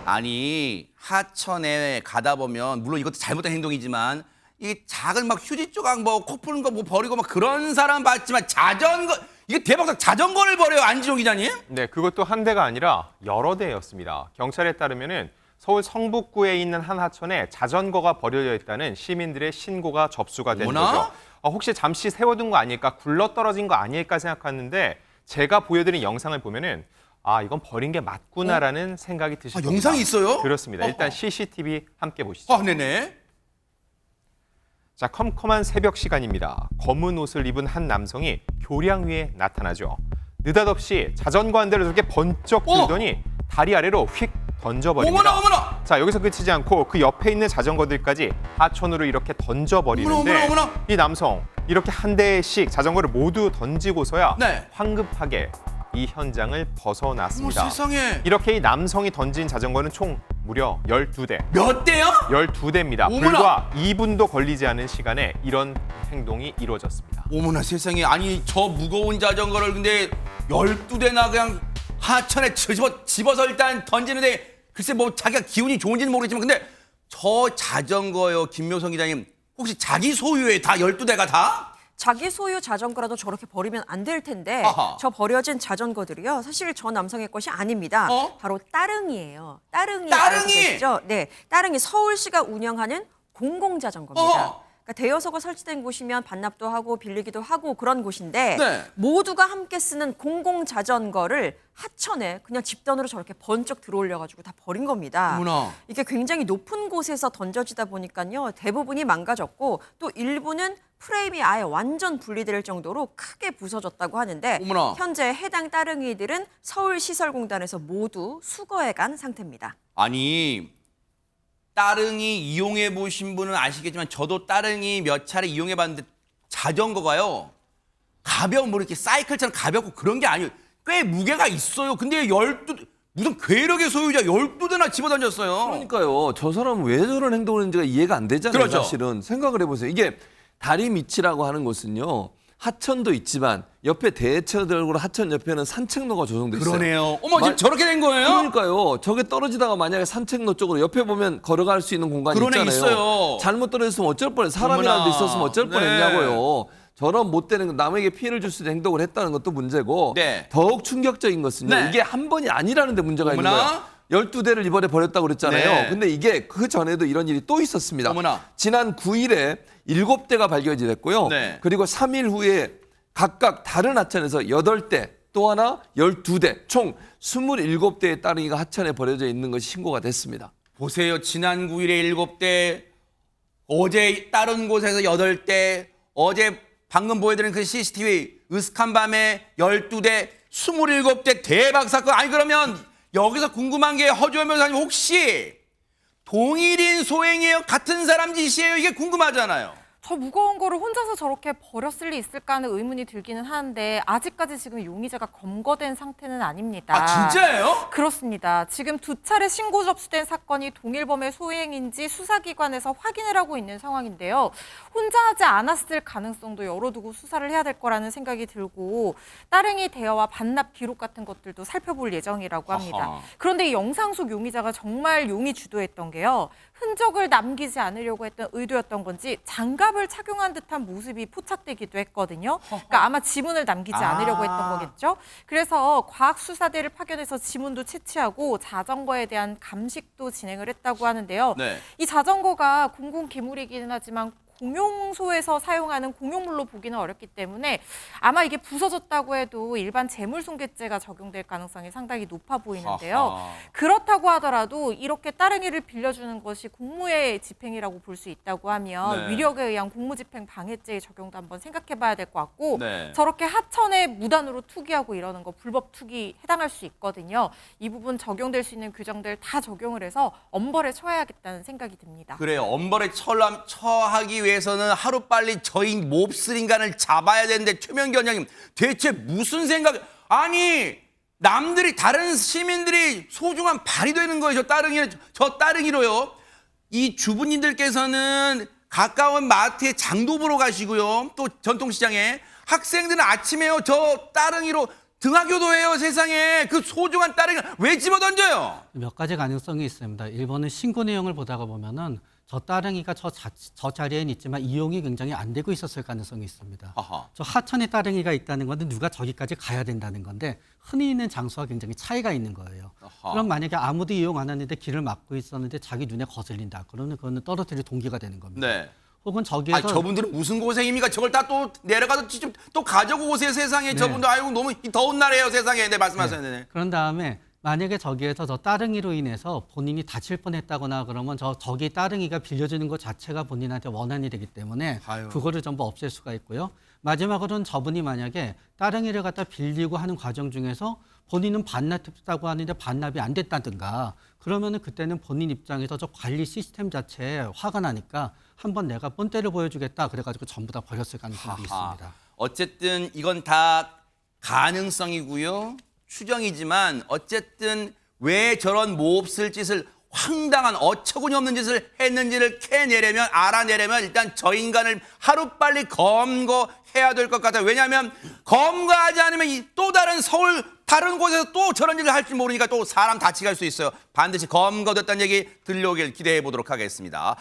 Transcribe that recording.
아니 하천에 가다 보면 물론 이것도 잘못된 행동이지만 이 작은 막 휴지 조각 뭐 코 푸는 거 뭐 버리고 막 그런 사람 봤지만 자전거 이게 대박 자전거를 버려요 안지용 기자님? 네, 그것도 한 대가 아니라 여러 대였습니다. 경찰에 따르면은 서울 성북구에 있는 한 하천에 자전거가 버려져 있다는 시민들의 신고가 접수가 된 어머나? 거죠. 혹시 잠시 세워둔 거 아닐까, 굴러떨어진 거 아닐까 생각했는데 제가 보여드린 영상을 보면은 이건 버린 게 맞구나라는 생각이 드실 겁니다. 영상이 있어요? 그렇습니다. 일단 CCTV 함께 보시죠. 네네. 자, 컴컴한 새벽 시간입니다. 검은 옷을 입은 한 남성이 교량 위에 나타나죠. 느닷없이 자전거 한 대를 저렇게 번쩍 들더니 다리 아래로 휙 던져버립니다. 어머나! 자, 여기서 그치지 않고 그 옆에 있는 자전거들까지 하천으로 이렇게 던져버리는데 어머나! 이 남성 이렇게 한 대씩 자전거를 모두 던지고서야 네. 황급하게 이 현장을 벗어났습니다. 세상에. 이렇게 이 남성이 던진 자전거는 총 무려 12대. 몇 대요? 12대입니다. 어머나! 불과 2분도 걸리지 않은 시간에 이런 행동이 이루어졌습니다. 어머나 세상에 아니 저 무거운 자전거를 근데 12대나 그냥 하천에 집어서 일단 던지는데 글쎄 뭐 자기가 기운이 좋은지는 모르겠지만 근데 저 자전거요 김묘성 기자님 혹시 자기 소유의 다 12대가 다? 자기 소유 자전거라도 저렇게 버리면 안 될 텐데 아하. 저 버려진 자전거들이요. 사실 저 남성의 것이 아닙니다. 바로 따릉이에요. 따릉이 알고 따릉이! 계시죠? 네, 따릉이 서울시가 운영하는 공공자전거입니다. 어허. 그러니까 대여소가 설치된 곳이면 반납도 하고 빌리기도 하고 그런 곳인데 네. 모두가 함께 쓰는 공공자전거를 하천에 그냥 집단으로 저렇게 번쩍 들어올려가지고 다 버린 겁니다. 어머나. 이게 굉장히 높은 곳에서 던져지다 보니까요. 대부분이 망가졌고 또 일부는 프레임이 아예 완전 분리될 정도로 크게 부서졌다고 하는데 어머나. 현재 해당 따릉이들은 서울시설공단에서 모두 수거해 간 상태입니다. 아니 따릉이 이용해 보신 분은 아시겠지만 저도 따릉이 몇 차례 이용해 봤는데 자전거가요 가벼운 뭐 이렇게 사이클처럼 가볍고 그런 게 아니에요. 꽤 무게가 있어요. 근데 무슨 괴력의 소유자 12대나 집어던졌어요. 그러니까요. 저 사람은 왜 저런 행동을 했는지가 이해가 안 되잖아요. 그렇죠. 사실은. 생각을 해보세요. 이게 다리 밑이라고 하는 곳은요. 하천도 있지만 옆에 대체들고 하천 옆에는 산책로가 조성돼 있어요. 그러네요. 어머 지금 저렇게 된 거예요? 그러니까요. 저게 떨어지다가 만약에 산책로 쪽으로 옆에 보면 걸어갈 수 있는 공간이 그러네, 있잖아요. 있어요. 잘못 떨어졌으면 어쩔 뻔해. 사람이라도 어머나. 있었으면 어쩔 네. 뻔했냐고요. 저런 못되는 남에게 피해를 줄 수 있는 행동을 했다는 것도 문제고 네. 더욱 충격적인 것은요. 네. 이게 한 번이 아니라는 데 문제가 있는 어머나. 거예요. 12대를 이번에 버렸다고 그랬잖아요. 네. 근데 이게 그 전에도 이런 일이 또 있었습니다. 어머나. 지난 9일에 7대가 발견이 됐고요. 네. 그리고 3일 후에 각각 다른 하천에서 8대, 또 하나 12대, 총 27대의 따릉이가 하천에 버려져 있는 것이 신고가 됐습니다. 보세요. 지난 9일에 7대, 어제 다른 곳에서 8대, 어제 방금 보여드린 그 CCTV 으슥한 밤에 12대, 27대 대박 사건. 아니 그러면 여기서 궁금한 게 허주현 변호사님 혹시 동일인 소행이에요? 같은 사람 짓이에요? 이게 궁금하잖아요. 저 무거운 거를 혼자서 저렇게 버렸을 리 있을까 하는 의문이 들기는 하는데 아직까지 지금 용의자가 검거된 상태는 아닙니다. 아 진짜예요? 그렇습니다. 지금 2차례 신고 접수된 사건이 동일범의 소행인지 수사기관에서 확인을 하고 있는 상황인데요. 혼자 하지 않았을 가능성도 열어두고 수사를 해야 될 거라는 생각이 들고 따릉이 대여와 반납 기록 같은 것들도 살펴볼 예정이라고 합니다. 아하. 그런데 이 영상 속 용의자가 정말 용의 주도했던 게요. 흔적을 남기지 않으려고 했던 의도였던 건지 장갑을 착용한 듯한 모습이 포착되기도 했거든요. 그러니까 아마 지문을 남기지 않으려고 했던 거겠죠. 그래서 과학수사대를 파견해서 지문도 채취하고 자전거에 대한 감식도 진행을 했다고 하는데요. 네. 이 자전거가 공공기물이기는 하지만 공용소에서 사용하는 공용물로 보기는 어렵기 때문에 아마 이게 부서졌다고 해도 일반 재물손괴죄가 적용될 가능성이 상당히 높아 보이는데요. 아하. 그렇다고 하더라도 이렇게 따릉이를 빌려주는 것이 공무의 집행이라고 볼 수 있다고 하면 네. 위력에 의한 공무집행 방해죄의 적용도 한번 생각해 봐야 될 것 같고 네. 저렇게 하천에 무단으로 투기하고 이러는 거 불법 투기 해당할 수 있거든요. 이 부분 적용될 수 있는 규정들 다 적용을 해서 엄벌에 처해야겠다는 생각이 듭니다. 그래요. 엄벌에 처하기 위해서는 하루빨리 저희 몹쓸 인간을 잡아야 되는데 최명기 원장님 대체 무슨 생각? 아니 남들이 다른 시민들이 소중한 발이 되는 거예요. 저 따릉이로요. 이 주부님들께서는 가까운 마트에 장도 보러 가시고요. 또 전통시장에 학생들은 아침에요. 저 따릉이로 등하교도예요, 세상에. 그 소중한 딸을 왜 집어던져요? 몇 가지 가능성이 있습니다. 1번은 신고 내용을 보다가 보면은 저 따릉이가 저 자리에는 있지만 이용이 굉장히 안 되고 있었을 가능성이 있습니다. 아하. 저 하천에 따릉이가 있다는 건데 누가 저기까지 가야 된다는 건데 흔히 있는 장소와 굉장히 차이가 있는 거예요. 아하. 그럼 만약에 아무도 이용 안 하는데 길을 막고 있었는데 자기 눈에 거슬린다. 그러면 그거는 떨어뜨릴 동기가 되는 겁니다. 네. 혹은 아, 저기에서 저분들은 무슨 고생입니까? 저걸 다 또 내려가서 직접 또 가져고 오세요, 세상에. 저분들 아이고 너무 더운 날이에요, 세상에. 네, 말씀하세요. 네. 그런 다음에 만약에 저기에서 저 따릉이로 인해서 본인이 다칠 뻔했다거나 그러면 저기 따릉이가 빌려주는 것 자체가 본인한테 원한이 되기 때문에 아유. 그거를 전부 없앨 수가 있고요. 마지막으로는 저분이 만약에 따릉이를 갖다 빌리고 하는 과정 중에서 본인은 반납했다고 하는데 반납이 안 됐다든가 그러면은 그때는 본인 입장에서 저 관리 시스템 자체에 화가 나니까 한번 내가 본때를 보여주겠다 그래가지고 전부 다 버렸을 가능성이 있습니다. 어쨌든 이건 다 가능성이고요. 추정이지만 어쨌든 왜 저런 몹쓸 짓을 황당한 어처구니 없는 짓을 했는지를 캐내려면 알아내려면 일단 저 인간을 하루빨리 검거해야 될 것 같아요. 왜냐하면 검거하지 않으면 또 다른 서울 다른 곳에서 또 저런 일을 할지 모르니까 또 사람 다치게 할 수 있어요. 반드시 검거됐다는 얘기 들려오길 기대해 보도록 하겠습니다.